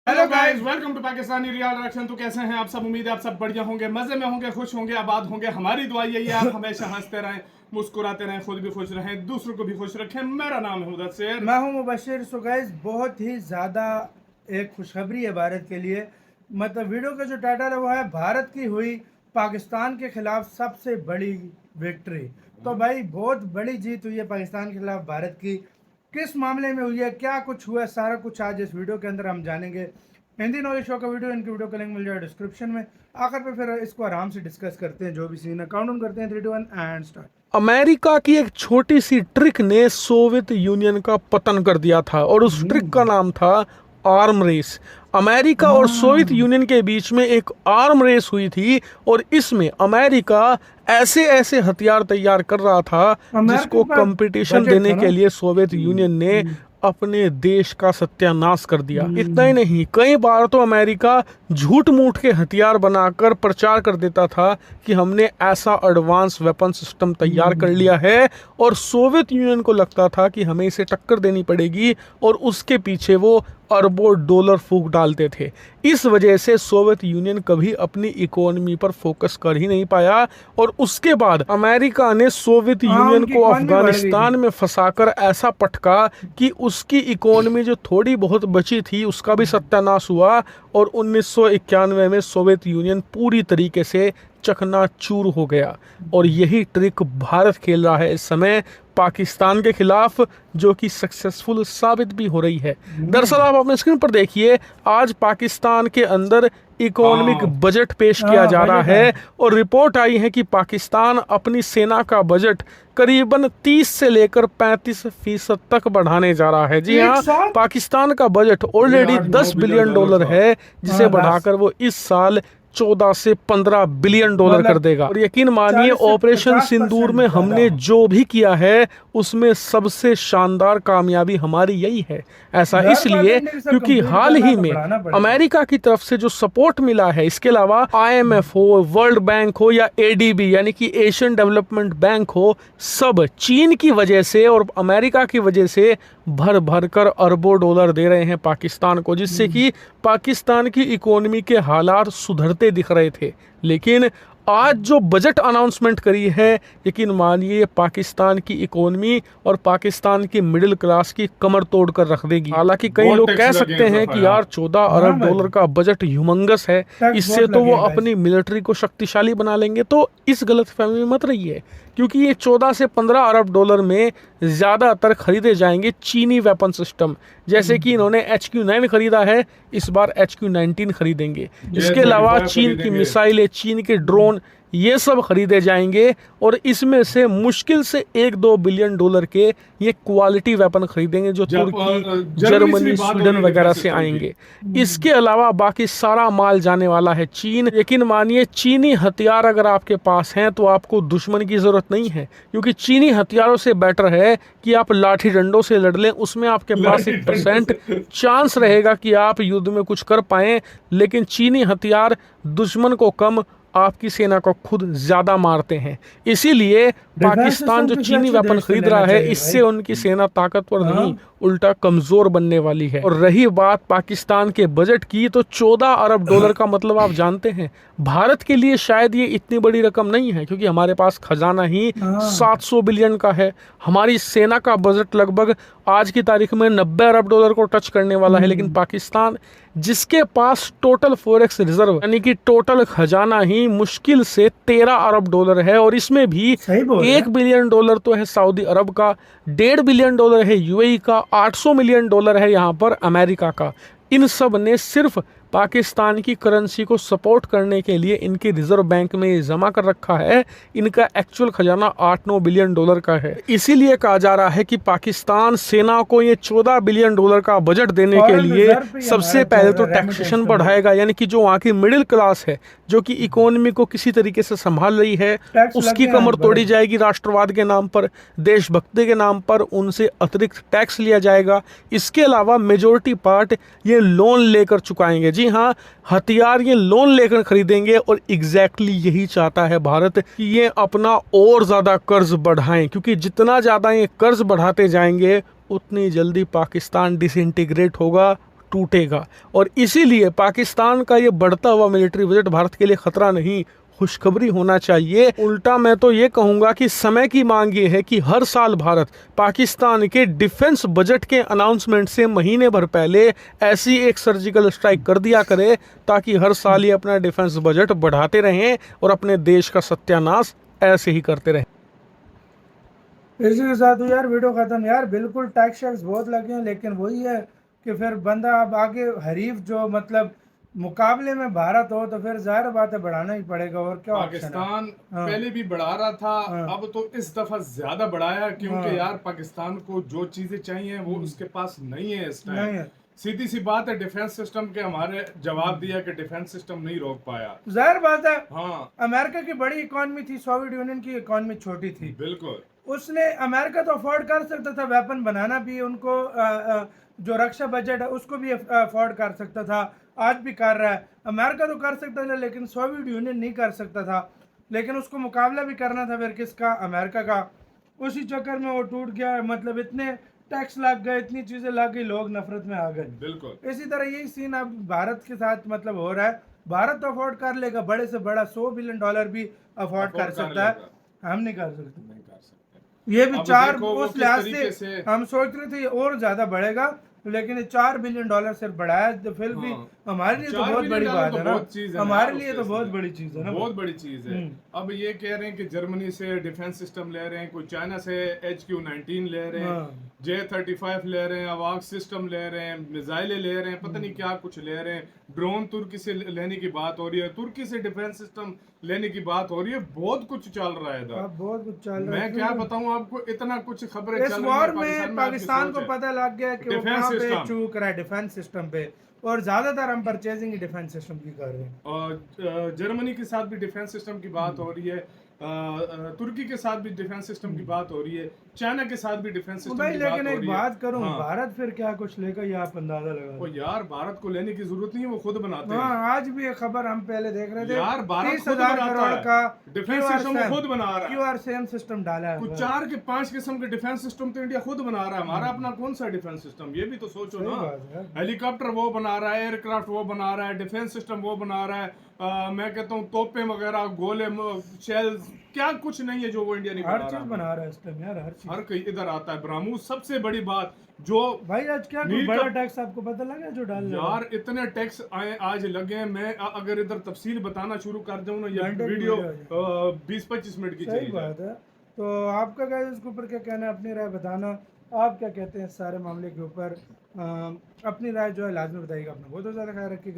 Hello guys, welcome to Pakistani real reaction. तो कैसे हैं आप सब? उम्मीद है आप सब बढ़िया होंगे, मजे में होंगे, खुश होंगे, आबाद होंगे। हमारी दुआ यही है आप हमेशा हंसते रहें, मुस्कुराते रहें, खुद भी खुश रहें, दूसरों को भी खुश रखें। मेरा नाम है मुदस्सिर, मैं हूं मुबशिर। सो गाइस, बहुत ही ज़्यादा एक खुशखबरी है भारत के लिए। मतलब वीडियो का जो टाइटल है वो है भारत की हुई पाकिस्तान के खिलाफ सबसे बड़ी विक्ट्री। तो भाई बहुत बड़ी जीत हुई है पाकिस्तान के खिलाफ भारत की। किस मामले में हुई है, क्या कुछ हुआ है, सारा कुछ आज इस वीडियो के अंदर हम जानेंगे। हिंदी नॉलेज शो का वीडियो, इनकी वीडियो का लिंक मिल जाएगा डिस्क्रिप्शन में। आखिर पे फिर इसको आराम से डिस्कस करते हैं, जो भी सीन है। काउंट करते हैं 3 2 1 एंड स्टार्ट। अमेरिका की एक छोटी सी ट्रिक ने सोवियत यूनियन का पतन कर दिया था और उस ट्रिक का नाम था आर्म रेस। अमेरिका और सोवियत यूनियन के बीच में एक आर्म रेस हुई थी और इसमें अमेरिका ऐसे ऐसे हथियार तैयार कर रहा था जिसको कंपटीशन देने के लिए सोवियत यूनियन ने अपने देश का सत्यानाश कर दिया। इतना ही नहीं, कई बार तो अमेरिका झूठ मूठ के हथियार बनाकर प्रचार कर देता था कि हमने ऐसा एडवांस वेपन सिस्टम तैयार कर लिया है, और सोवियत यूनियन को लगता था कि हमें इसे टक्कर देनी पड़ेगी और उसके पीछे वो अरबों डॉलर फूंक डालते थे। इस वजह से सोवियत यूनियन कभी अपनी इकोनॉमी पर फोकस कर ही नहीं पाया, और उसके बाद अमेरिका ने सोवियत यूनियन को अफगानिस्तान में फंसाकर ऐसा पटका कि उसकी इकोनॉमी जो थोड़ी बहुत बची थी उसका भी सत्यानाश हुआ, और 1991 में सोवियत यूनियन पूरी तरीके से चकनाचूर हो गया। और यही ट्रिक भारत खेल रहा है इस समय पाकिस्तान के खिलाफ, जो कि सक्सेसफुल साबित भी हो रही है। दरअसल आप अपने स्क्रीन पर देखिए, आज पाकिस्तान के अंदर इकोनॉमिक बजट पेश किया जा रहा है, और रिपोर्ट आई है कि पाकिस्तान अपनी सेना का बजट करीबन 30 से लेकर 35% तक बढ़ाने जा रहा है। जी हाँ, पाकिस्तान का बजट ऑलरेडी 10 बिलियन डॉलर है, जिसे बढ़ाकर वो इस साल 14 से 15 बिलियन डॉलर कर देगा। और यकीन मानिए, ऑपरेशन सिंदूर में हमने जो भी किया है उसमें सबसे शानदार कामयाबी हमारी यही है। ऐसा इसलिए क्योंकि हाल ही में अमेरिका की तरफ से जो सपोर्ट मिला है, इसके अलावा IMF हो, वर्ल्ड बैंक हो या ADB यानी कि एशियन डेवलपमेंट बैंक हो, सब चीन की वजह से और अमेरिका की वजह से भर भर कर अरबों डॉलर दे रहे हैं पाकिस्तान को, जिससे कि पाकिस्तान की इकोनॉमी के हालात सुधरते दिख रहे थे। लेकिन आज जो बजट अनाउंसमेंट करी है, यकीन मानिए पाकिस्तान की इकोनॉमी और पाकिस्तान की मिडिल क्लास की कमर तोड़ कर रख देगी। हालांकि कई लोग कह सकते हैं कि यार 14 अरब डॉलर का बजट ह्यूमंगस है, इससे तो वो अपनी मिलिट्री को शक्तिशाली बना लेंगे। तो इस गलतफहमी में मत रहिए, क्योंकि ये 14 से 15 अरब डॉलर में ज़्यादातर खरीदे जाएंगे चीनी वेपन सिस्टम। जैसे कि इन्होंने HQ9 खरीदा है, इस बार HQ19 खरीदेंगे। इसके अलावा चीन की मिसाइलें, चीन के ड्रोन, ये सब खरीदे जाएंगे, और इसमें से मुश्किल से 1-2 बिलियन डॉलर के ये क्वालिटी वेपन खरीदेंगे जो तुर्की, जर्मनी, स्वीडन वगैरह से आएंगे। इसके अलावा बाकी सारा माल जाने वाला है चीन। यकीन मानिए, चीनी हथियार अगर आपके पास हैं तो आपको दुश्मन की जरूरत नहीं है, क्योंकि चीनी हथियारों से बेटर है कि आप लाठी डंडों से लड़ लें। उसमें आपके पास 1% चांस रहेगा कि आप युद्ध में कुछ कर पाएं, लेकिन चीनी हथियार दुश्मन को कम, आपकी सेना को खुद ज्यादा मारते हैं। इसीलिए पाकिस्तान जो चीनी वेपन खरीद रहा है, इससे उनकी सेना ताकतवर नहीं, उल्टा कमजोर बनने वाली है। और रही बात पाकिस्तान के बजट की, तो 14 अरब डॉलर का मतलब आप जानते हैं, भारत के लिए शायद ये इतनी बड़ी रकम नहीं है, क्योंकि हमारे पास खजाना ही 700 बिलियन का है। हमारी सेना का बजट लगभग आज की तारीख में 90 अरब डॉलर को टच करने वाला है। लेकिन पाकिस्तान, जिसके पास टोटल फॉरेक्स रिजर्व यानी कि टोटल खजाना ही मुश्किल से 13 अरब डॉलर है, और इसमें भी 1 बिलियन डॉलर तो है सऊदी अरब का, 1.5 बिलियन डॉलर है UAE का, 800 मिलियन डॉलर है यहाँ पर अमेरिका का। इन सब ने सिर्फ पाकिस्तान की करेंसी को सपोर्ट करने के लिए इनके रिजर्व बैंक में जमा कर रखा है। इनका एक्चुअल खजाना 8-9 बिलियन डॉलर का है। इसीलिए कहा जा रहा है कि पाकिस्तान सेना को ये 14 बिलियन डॉलर का बजट देने के लिए सबसे पहले तो टैक्सेशन बढ़ाएगा, यानी कि जो वहाँ की मिडिल क्लास है, जो कि इकोनॉमी को किसी तरीके से संभाल रही है, उसकी कमर तोड़ी जाएगी राष्ट्रवाद के नाम पर, देशभक्ति के नाम पर उनसे अतिरिक्त टैक्स लिया जाएगा। इसके अलावा मेजोरिटी पार्ट ये लोन लेकर चुकाएंगे। जी हाँ, हथियार ये लोन लेकर खरीदेंगे, और एग्जैक्टली यही चाहता है भारत कि ये अपना और ज़्यादा कर्ज बढ़ाएं, क्योंकि जितना ज़्यादा ये कर्ज बढ़ाते जाएंगे उतनी जल्दी पाकिस्तान डिसइंटीग्रेट होगा, टूटेगा। और इसीलिए पाकिस्तान का ये बढ़ता हुआ मिलिट्री बजट भारत के लिए खतरा नहीं, खुशखबरी होना चाहिए। उल्टा मैं तो ये कहूँगा कि समय की मांग ये है कि हर साल भारत पाकिस्तान के डिफेंस बजट के अनाउंसमेंट से महीने भर पहले ऐसी एक सर्जिकल स्ट्राइक कर दिया करे, ताकि हर साल ये अपना डिफेंस बजट बढ़ाते रहें और अपने देश का सत्यानाश ऐसे ही करते रहें। इसी के साथ यार वीडियो खत्म। यार बिल्कुल टैक्स शैक्स बहुत लगे हैं, लेकिन वही है कि फिर बंदा अब आगे हरीफ जो मतलब मुकाबले में भारत हो तो फिर जाहिर बात है बढ़ाना ही पड़ेगा, और क्या ऑप्शन है। पाकिस्तान हाँ। पहले भी बढ़ा रहा था, हाँ। अब तो इस दफा ज्यादा बढ़ाया, क्योंकि हाँ। यार पाकिस्तान को जो चीजें चाहिए वो उसके पास नहीं है इस नहीं टाइम। है। सीधी सी बात है, डिफेंस सिस्टम के हमारे जवाब दिया कि डिफेंस सिस्टम नहीं रोक पाया। जाहिर बात है, हाँ अमेरिका की बड़ी इकॉनमी थी, सोवियत यूनियन की इकॉनमी छोटी थी। बिल्कुल। उसने अमेरिका तो अफोर्ड कर सकता था वेपन बनाना भी, उनको जो रक्षा बजट है उसको भी अफोर्ड कर सकता था, आज भी कर रहा है। अमेरिका तो कर सकता था, लेकिन सोवियत यूनियन नहीं कर सकता था। लेकिन उसको मुकाबला भी करना था फिर किसका, अमेरिका का। उसी चक्कर में वो टूट गया। मतलब इतने टैक्स लग गए, इतनी चीजें लग गई, लोग नफरत में आ गए। बिल्कुल इसी तरह यही सीन अब भारत के साथ मतलब हो रहा है। भारत तो अफोर्ड कर लेगा, बड़े से बड़ा $100 बिलियन भी अफोर्ड कर सकता है, हम नहीं कर सकते। नहीं कर सकते। ये भी अब चार देखो वो उस किस लिहाज तरीके से से हम सोच रहे थे ये और ज्यादा बढ़ेगा, लेकिन ये $4 बिलियन सिर्फ बढ़ाया तो फिर भी हाँ। हमारे लिए तो 4 बहुत बिलियन बड़ी डॉलर बात तो है ना, बहुत चीज है हमारे यार लिए उसके तो बहुत इसमें। बड़ी चीज है ना। बहुत बड़ी चीज है। अब ये कह रहे हैं कि जर्मनी से डिफेंस सिस्टम ले रहे हैं, कोई चाइना से HQ-19 ले रहे हैं, हाँ। J-35 ले रहे हैं, अवाक सिस्टम ले रहे हैं, मिसाइलें ले रहे हैं, पता नहीं क्या कुछ ले रहे हैं, ड्रोन तुर्की से लेने की बात हो रही है, तुर्की से डिफेंस सिस्टम लेने की बात हो रही है, बहुत कुछ चल रहा है इधर। अब बहुत कुछ चल रहा है। मैं क्या बताऊं आपको, इतना कुछ खबरें इस चल रही वॉर हैं में पाकिस्तान को पता लग गया कि वो डिफेंस कहाँ पे सिस्टम। चूक रहा है डिफेंस सिस्टम पे, और ज्यादातर हम परचेजिंग डिफेंस सिस्टम की कर रहे हैं। और जर्मनी के साथ भी डिफेंस सिस्टम की बात हो रही है, तुर्की के साथ भी डिफेंस सिस्टम की बात हो रही है, चाइना के साथ भी डिफेंस सिस्टम भाई की बात लेकिन हो एक रही है। बात करूं, हाँ। भारत फिर क्या कुछ लेगा ये आप अंदाजा लगा वो लो। यार भारत को लेने की जरूरत नहीं है, वो खुद बनाते हैं। हाँ, आज भी ये खबर हम पहले देख रहे थे, यार भारत 30,000 खुद बनाता करोड़ है। का डिफेंस सिस्टम वो खुद बना रहा है। QR सेम सिस्टम डाला है। कुछ 4 के 5 किस्म के डिफेंस सिस्टम तो इंडिया खुद बना रहा है। हमारा अपना कौन सा डिफेंस सिस्टम, ये भी तो सोचो सही ना। बात है। हेलीकॉप्टर वो बना रहा है, एयरक्राफ्ट वो बना रहा है, डिफेंस सिस्टम वो बना रहा है, मैं कहता हूँ तोपें वगैरह, गोले, शेल्स, क्या कुछ नहीं है जो वो इंडिया नहीं हर बना चीज रहा। बना रहा है इस टाइम यार, हर चीज। हर कहीं इधर आता है ब्राह्मूस। सबसे बड़ी बात जो भाई आज क्या कोई नील बड़ा का- टैक्स आपको पता लगा जो डाल रहा है? यार इतने टैक्स आए आज लगे हैं, मैं अगर इधर तफसील बताना शुरू कर दूं ना, ये घंटे की वीडियो वीडियो 20-25 मिनट की सही चाहिए। बात है। तो आपका गाइस इसके ऊपर क्या कहना है, अपनी राय बताना। आप क्या कहते हैं इस सारे मामले के ऊपर? अपनी राय जो है लाजमी बताइएगा। अपना बहुत ज़्यादा ख्याल रखिएगा।